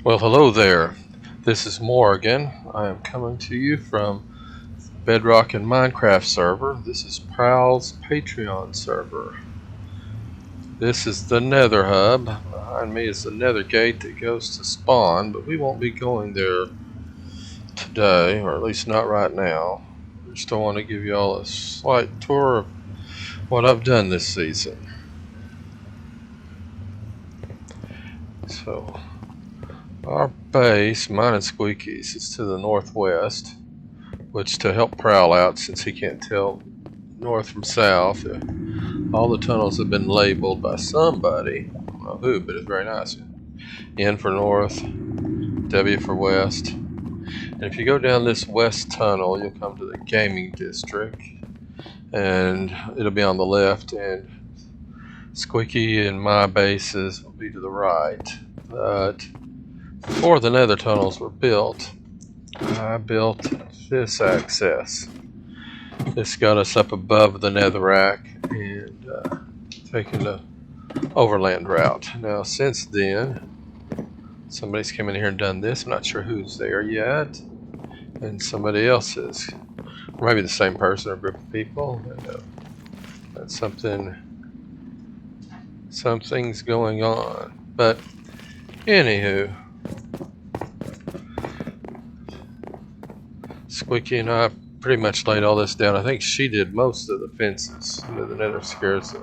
Well, hello there. This is Morgan. I am coming to you from Bedrockin Minecraft server. This is Prowl's Patreon server. This is the Nether Hub. Behind me is the Nether Gate that goes to spawn, but we won't be going there today, or at least not right now. I just want to give you all a slight tour of what I've done this season. So, our base, mine and Squeaky's, is to the northwest, which to help Prowl out since he can't tell north from south. All the tunnels have been labeled by somebody. I don't know who, but it's very nice. N for north, W for west. And if you go down this west tunnel, you'll come to the gaming district, and it'll be on the left, and Squeaky and my bases will be to the right. But before the nether tunnels were built, I built this access. This got us up above the netherrack and taking the overland route. Now since then, somebody's come in here and done this. I'm not sure who's there yet. And somebody else is. Or maybe the same person or group of people. And, that's something's going on. But anywho, Squeaky and I pretty much laid all this down. I think she did most of the fences. You know, the nether scares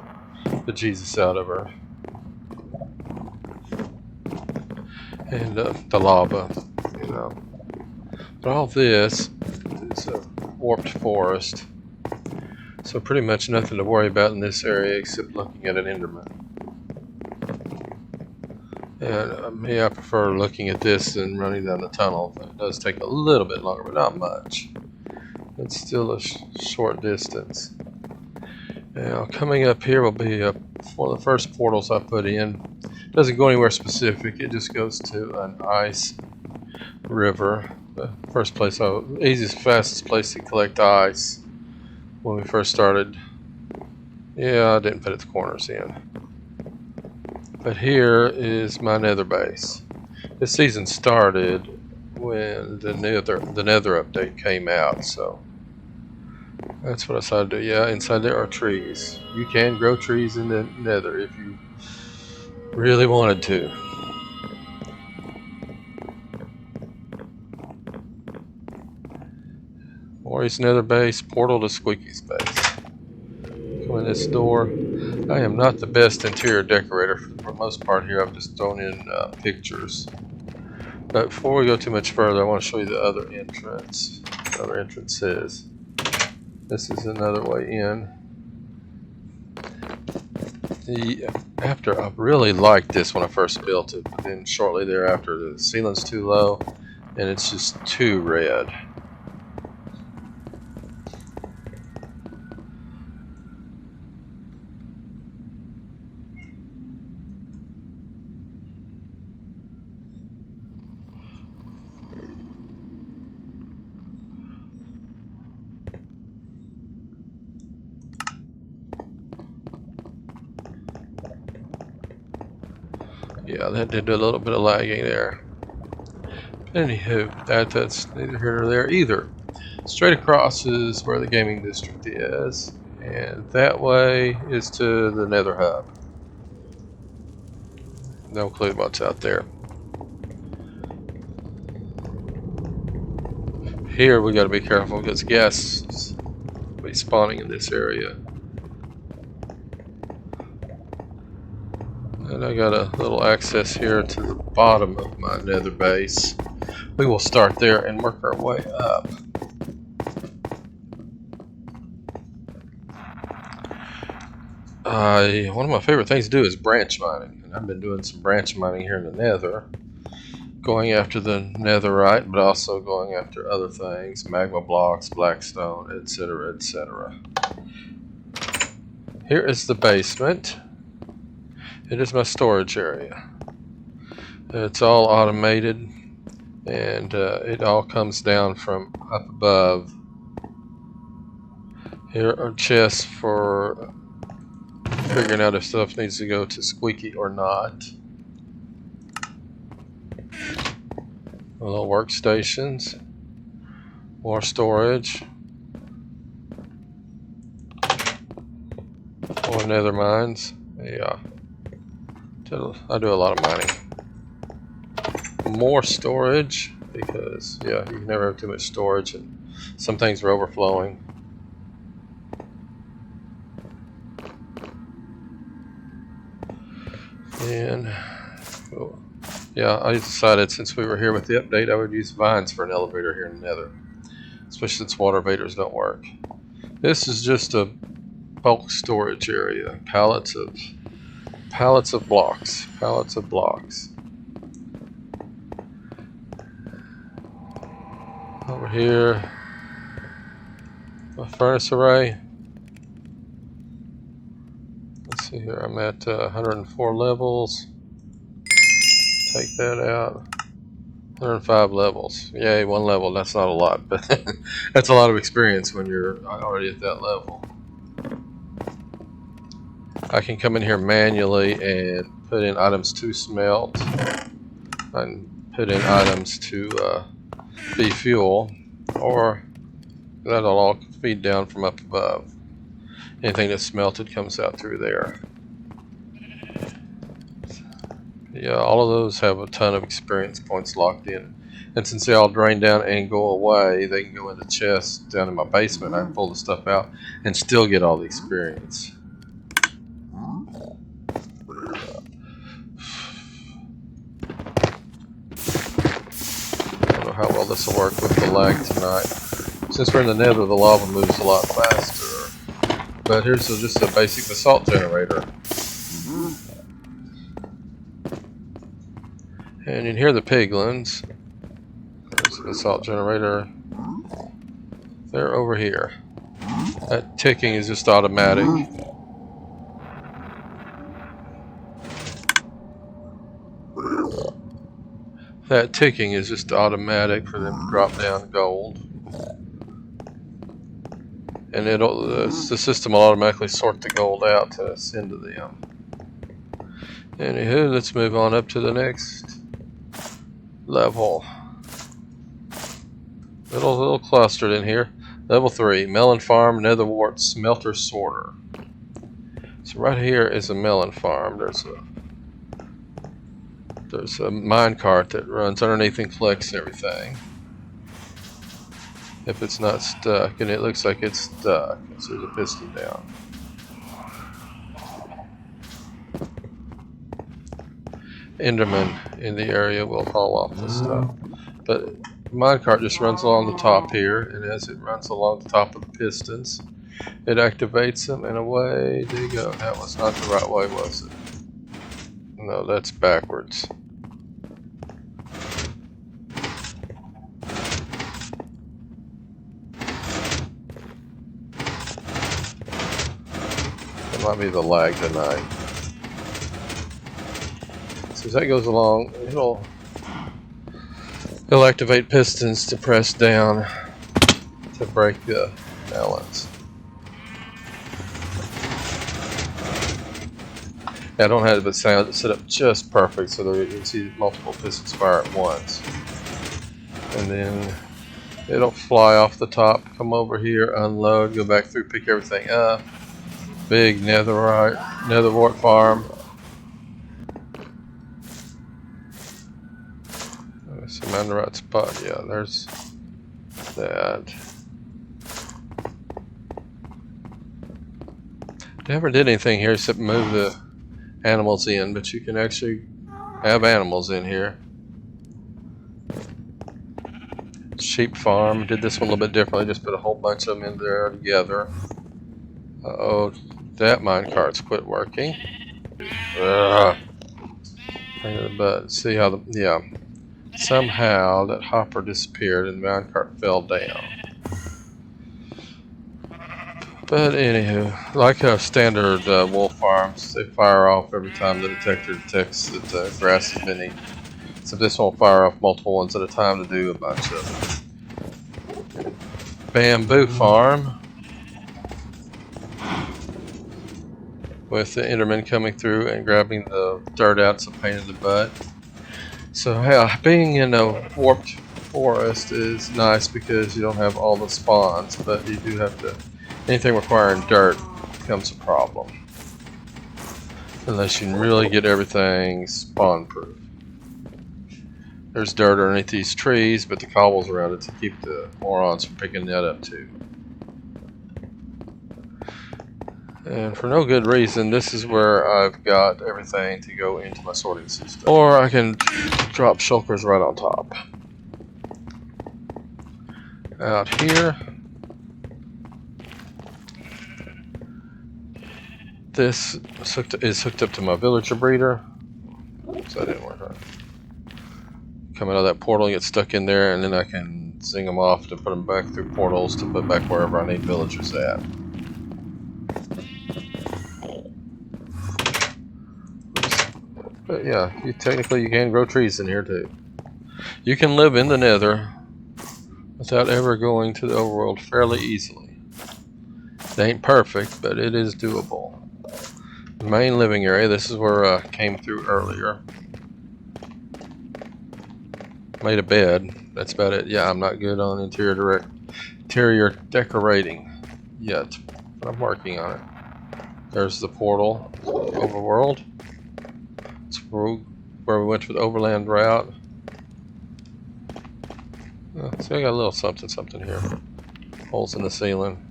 the Jesus out of her. And the lava, you know. But all this is a warped forest. So pretty much nothing to worry about in this area except looking at an Enderman. And me, I prefer looking at this than running down the tunnel. It does take a little bit longer, but not much. It's still a short distance. Now, coming up here will be one of the first portals I put in. It doesn't go anywhere specific. It just goes to an ice river. The first place, easiest, fastest place to collect ice when we first started. Yeah, I didn't put its corners in. But here is my nether base. This season started when the nether update came out, so that's what I decided to do. Yeah, inside there are trees. You can grow trees in the nether if you really wanted to. Mori's nether base, portal to Squeaky's base. Go in this door. I am not the best interior decorator. For the most part here, I've just thrown in pictures. But before we go too much further, I want to show you the other entrance. The other entrance is. This is another way in. I really liked this when I first built it, but then shortly thereafter the ceiling's too low and it's just too red. Yeah, that did a little bit of lagging there. Anywho, that's neither here nor there either. Straight across is where the gaming district is, and that way is to the Nether Hub. No clue what's out there. Here we got to be careful because guests will be spawning in this area. And I got a little access here to the bottom of my nether base. We will start there and work our way up. One of my favorite things to do is branch mining. And I've been doing some branch mining here in the nether. Going after the netherite, but also going after other things. Magma blocks, blackstone, etc., etc. Here is the basement. It is my storage area. It's all automated, and it all comes down from up above. Here are chests for figuring out if stuff needs to go to Squeaky or not. Little workstations. More storage. More nether mines. Yeah. I do a lot of mining. More storage, because yeah, you can never have too much storage, and some things are overflowing. And yeah, I decided since we were here with the update, I would use vines for an elevator here in the Nether, especially since water evaders don't work. This is just a bulk storage area. Pallets of blocks. Pallets of blocks. Over here, a furnace array. Let's see here, I'm at 104 levels. Take that out. 105 levels. Yay, 1 level. That's not a lot, but that's a lot of experience when you're already at that level. I can come in here manually and put in items to smelt. And put in items to be fuel, or that'll all feed down from up above. Anything that's smelted comes out through there. Yeah, all of those have a ton of experience points locked in. And since they all drain down and go away, they can go into chests down in my basement. I can pull the stuff out and still get all the experience. I don't know how well this will work with the lag tonight. Since we're in the Nether, the lava moves a lot faster. But here's just a basic basalt generator. And you can hear the piglins. There's the basalt generator. They're over here. That ticking is just automatic. That ticking is just automatic for them to drop down gold. And the system will automatically sort the gold out to send to them. Anywho, let's move on up to the next level. Little clustered in here. Level 3, Melon Farm, Nether Wart Smelter Sorter. So right here is a melon farm. There's a mine cart that runs underneath and collects everything. If it's not stuck, and it looks like it's stuck, so there's a piston down. Enderman in the area will haul off the stuff. But the minecart just runs along the top here, and as it runs along the top of the pistons, it activates them, and away they go. That was not the right way, was it? No, that's backwards. That might be the lag tonight. So as that goes along, it'll activate pistons to press down to break the melons. Yeah, I don't have it set up just perfect so that you can see multiple pistons fire at once. And then it'll fly off the top, come over here, unload, go back through, pick everything up. Big Nether Wart Farm. Let's see, I'm in the right spot. Yeah, there's that. Never did anything here except move the animals in, but you can actually have animals in here. Sheep farm. Did this one a little bit differently. Just put a whole bunch of them in there together. Uh-oh, that minecart's quit working. Ugh. But see how somehow that hopper disappeared and the minecart fell down. But anywho, like standard wolf farms, they fire off every time the detector detects that grass has been eaten. So this won't fire off multiple ones at a time to do a bunch of it. Bamboo farm. With the Enderman coming through and grabbing the dirt out, it's a pain in the butt. So yeah, being in a warped forest is nice because you don't have all the spawns, but you do have to. Anything requiring dirt becomes a problem. Unless you can really get everything spawn proof. There's dirt underneath these trees, but the cobbles around it to keep the morons from picking that up too. And for no good reason, this is where I've got everything to go into my sorting system. Or I can drop shulkers right on top. Out here. This is hooked up to my villager breeder. So that didn't work right. Come out of that portal, get stuck in there, and then I can zing them off to put them back through portals to put back wherever I need villagers at. But yeah, technically you can grow trees in here too. You can live in the Nether without ever going to the overworld fairly easily. It ain't perfect, but it is doable. The main living area, this is where I came through earlier. Made a bed. That's about it. Yeah, I'm not good on interior decorating yet, but I'm working on it. There's the portal, overworld. It's where we went to the overland route. See, I got a little something here. Holes in the ceiling.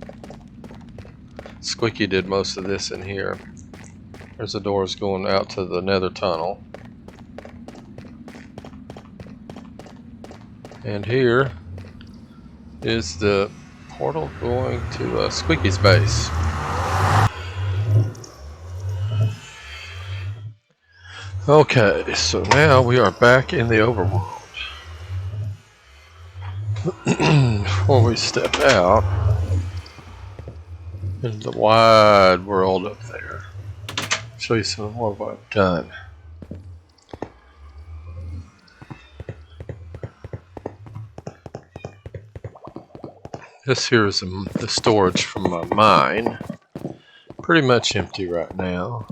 Squeaky did most of this in here. There's the doors going out to the Nether tunnel. And here is the portal going to Squeaky's base. Okay, so now we are back in the overworld. Before we step out into the wide world up there, show you some more of what I've done. This here is the storage from my mine. Pretty much empty right now.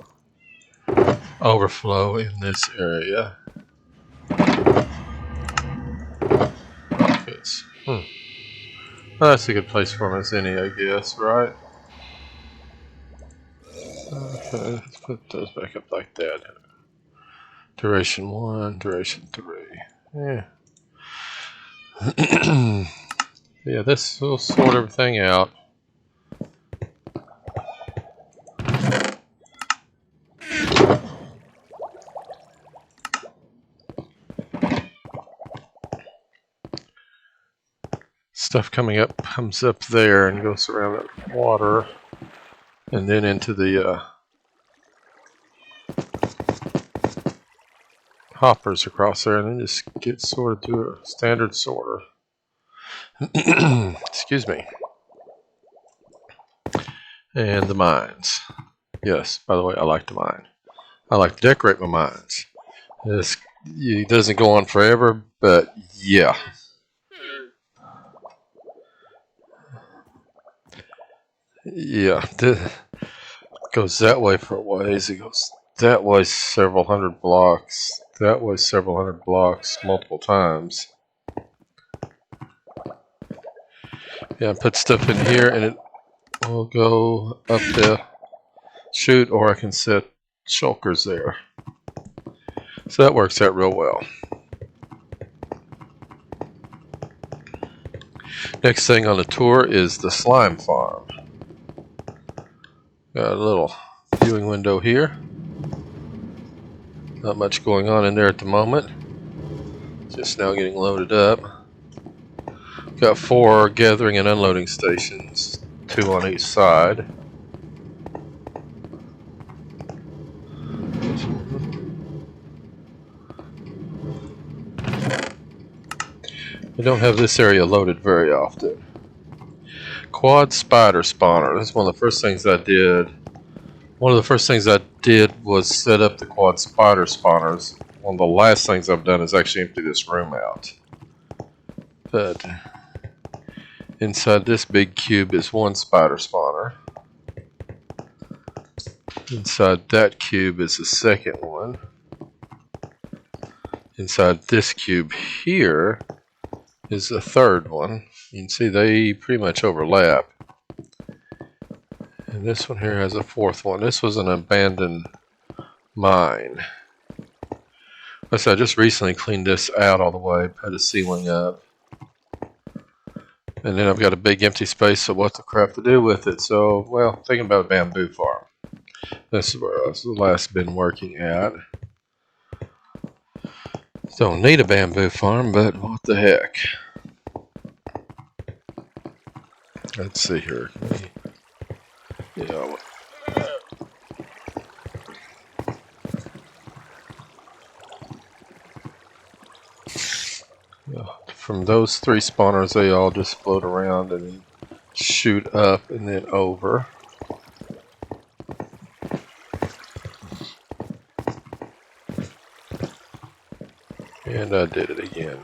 Overflow in this area. Well, that's a good place for them as any, I guess, right? Okay, let's put those back up like that. Duration 1, duration 3. Yeah. Yeah, this will sort everything out. Stuff comes up there and goes around that water and then into the hoppers across there, and then just gets sorted to a standard sorter. Excuse me. And the mines. Yes, by the way, I like to mine. I like to decorate my mines. It doesn't go on forever, but yeah. Yeah, it goes that way for a ways. It goes that way several hundred blocks. That way several hundred blocks multiple times. Yeah, I put stuff in here and it will go up the chute, or I can set shulkers there. So that works out real well. Next thing on the tour is the slime farm. Got a little viewing window here. Not much going on in there at the moment. Just now getting loaded up. Got 4 gathering and unloading stations, 2 on each side. We don't have this area loaded very often. Quad spider spawner. That's one of the first things I did. One of the first things I did was set up the quad spider spawners. One of the last things I've done is actually empty this room out. But inside this big cube is 1 spider spawner. Inside that cube is the second one. Inside this cube here is the third one. You can see they pretty much overlap. And this one here has a fourth one. This was an abandoned mine. Like I said, I just recently cleaned this out all the way, put the ceiling up. And then I've got a big empty space, so what the crap to do with it? So, well, thinking about a bamboo farm. This is where I've last been working at. Don't need a bamboo farm, but what the heck. Let's see here. Yeah. From those three spawners, they all just float around and shoot up and then over. And I did it again.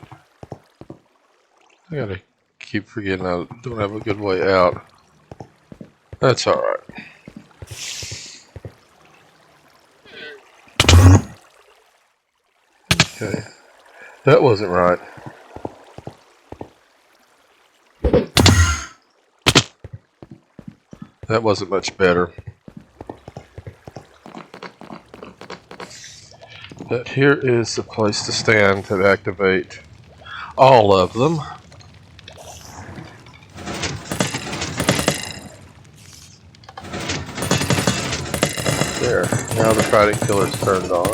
I gotta keep forgetting I don't have a good way out. That's alright. Okay. That wasn't right. That wasn't much better. But here is the place to stand to activate all of them. There. Now the Trident Killer's turned on.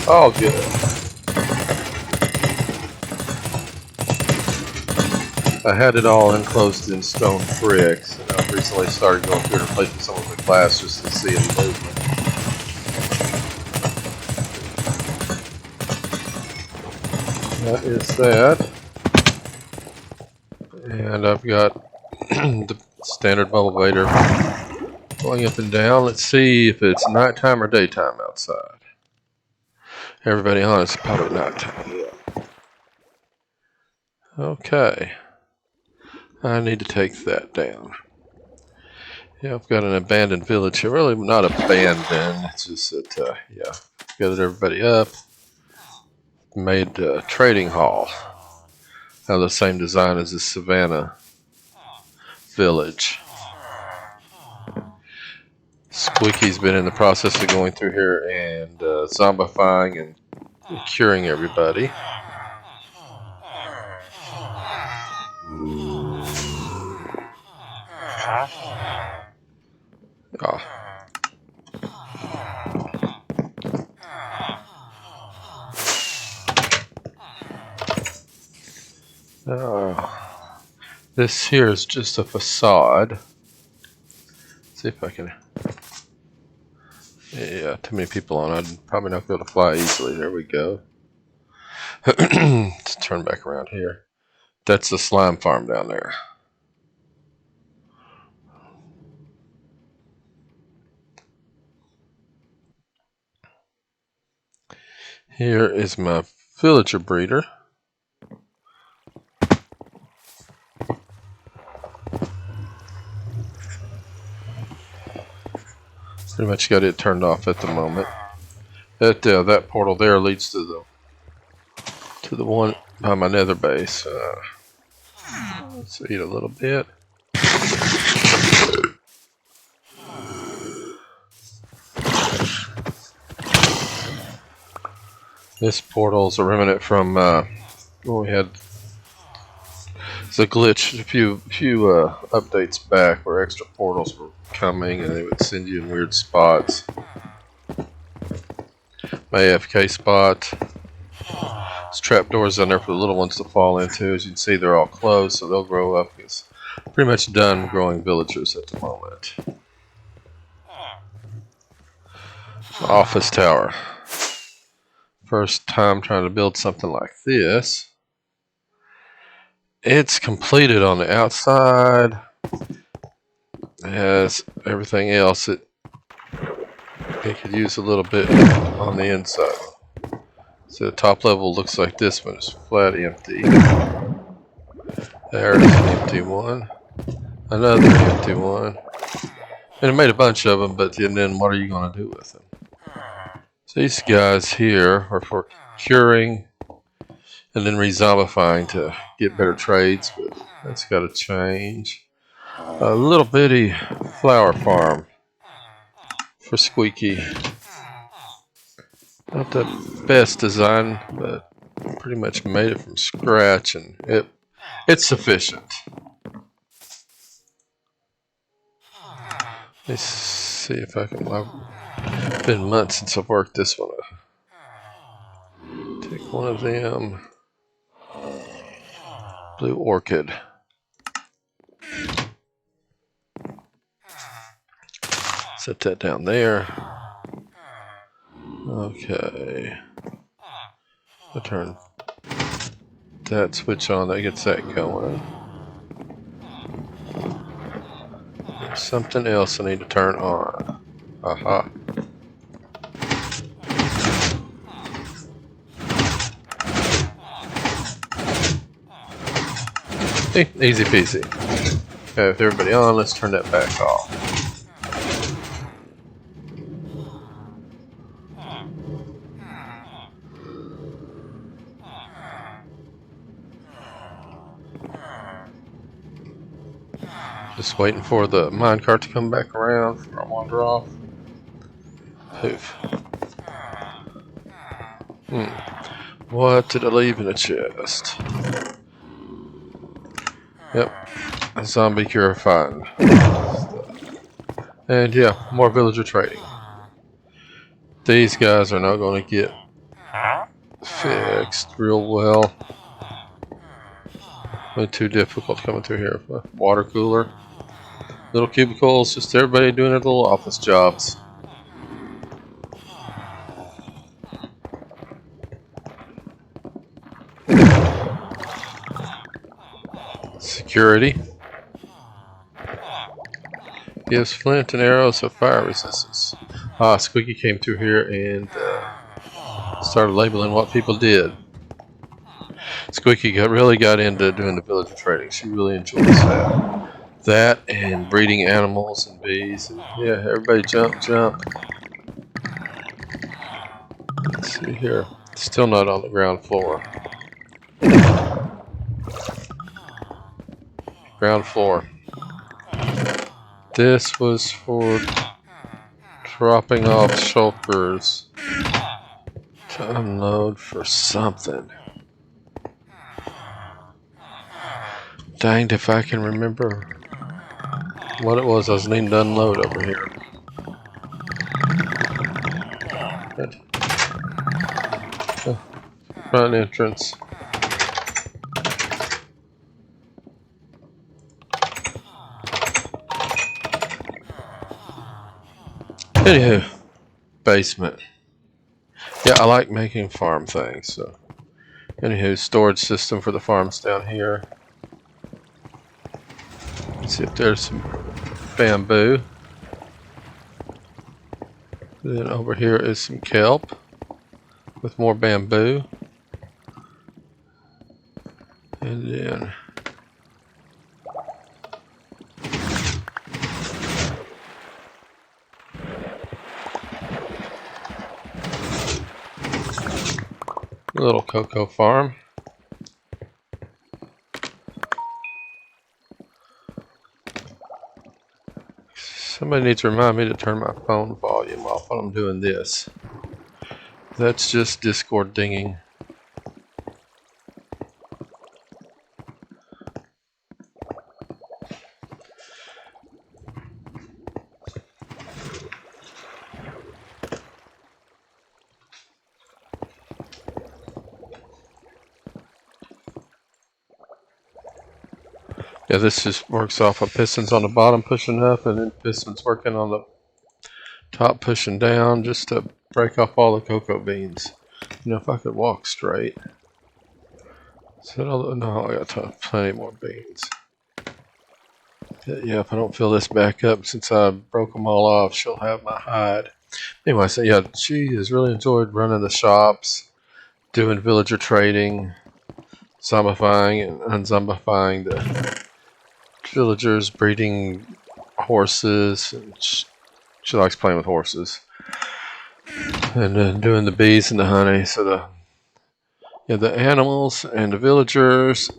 All good. I had it all enclosed in stone bricks, and I've recently started going through and replacing some of the glass just to see any movement. That is that. And I've got the standard elevator going up and down. Let's see if it's nighttime or daytime outside. Everybody on, it's probably nighttime. Yeah. Okay. I need to take that down. Yeah, I've got an abandoned village here. Really not abandoned. It's just that, yeah, gathered everybody up. Made a trading hall. Have the same design as the Savannah village. Squeaky's been in the process of going through here and zombifying and curing everybody. This here is just a facade. Let's see if I can. Yeah, too many people on. I'd probably not be able to fly easily. There we go. Let's turn back around here. That's the slime farm down there. Here is my villager breeder. Pretty much got it turned off at the moment. That portal there leads to the one by my nether base. Let's eat a little bit. This portal is a remnant from when we had the glitch a few updates back where extra portals were coming and they would send you in weird spots. My AFK spot. There's trapdoors on there for the little ones to fall into. As you can see, they're all closed, so they'll grow up. It's pretty much done growing villagers at the moment. Office tower. First time trying to build something like this. It's completed on the outside. It has everything else. It could use a little bit on the inside. So the top level looks like this one. It's flat empty. There's an empty one. Another empty one. And it made a bunch of them, but then what are you going to do with them? So these guys here are for curing and then re-zombifying to get better trades, but that's got to change. A little bitty flower farm for Squeaky. Not the best design, but pretty much made it from scratch, and it's sufficient. Let's see if I can. It's been months since I've worked this one. Take one of them. Blue orchid. Set that down there. Okay. I'll turn that switch on. That gets that going. There's something else I need to turn on. Aha. Easy peasy. Okay, with everybody on, let's turn that back off. Just waiting for the minecart to come back around before I wander off. Poof. What did I leave in the chest? Yep. A zombie purifying. And yeah, more villager trading. These guys are not going to get fixed real well. Not too difficult coming through here. Water cooler. Little cubicles, just everybody doing their little office jobs. Security. Gives flint and arrows of fire resistance. Squeaky came through here and started labeling what people did. Squeaky really got into doing the villager trading. She really enjoys that. That and breeding animals and bees. And yeah, everybody jump. Let's see here. Still not on the ground floor. Ground floor. This was for dropping off shulkers to unload for something. Danged if I can remember what it was I was needing to unload over here. Front entrance. Anywho, basement. Yeah, I like making farm things. So, anywho, storage system for the farms down here. Let's see if there's some bamboo. Then over here is some kelp with more bamboo. And then a little cocoa farm. Somebody needs to remind me to turn my phone volume off while I'm doing this. That's just Discord dinging. Yeah, this just works off of pistons on the bottom pushing up and then pistons working on the top pushing down just to break off all the cocoa beans. You know, if I could walk straight. So, no, I got plenty more beans. Yeah, if I don't fill this back up since I broke them all off, she'll have my hide. Anyway, so yeah, she has really enjoyed running the shops, doing villager trading, zombifying and unzombifying the villagers breeding horses. She likes playing with horses. And then doing the bees and the honey. So the animals and the villagers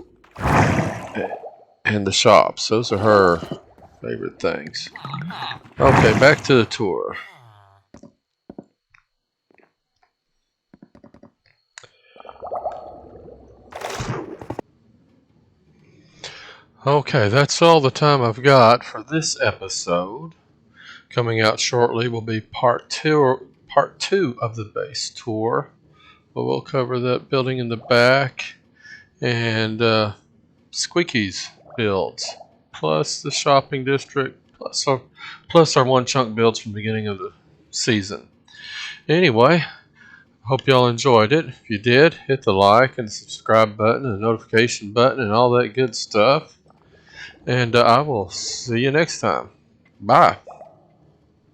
and the shops. Those are her favorite things. Okay, back to the tour. Okay, that's all the time I've got for this episode. Coming out shortly will be part two of the base tour. But we'll cover that building in the back and Squeaky's builds, plus the shopping district, plus our one chunk builds from the beginning of the season. Anyway, hope y'all enjoyed it. If you did, hit the like and subscribe button and notification button and all that good stuff. And I will see you next time. Bye.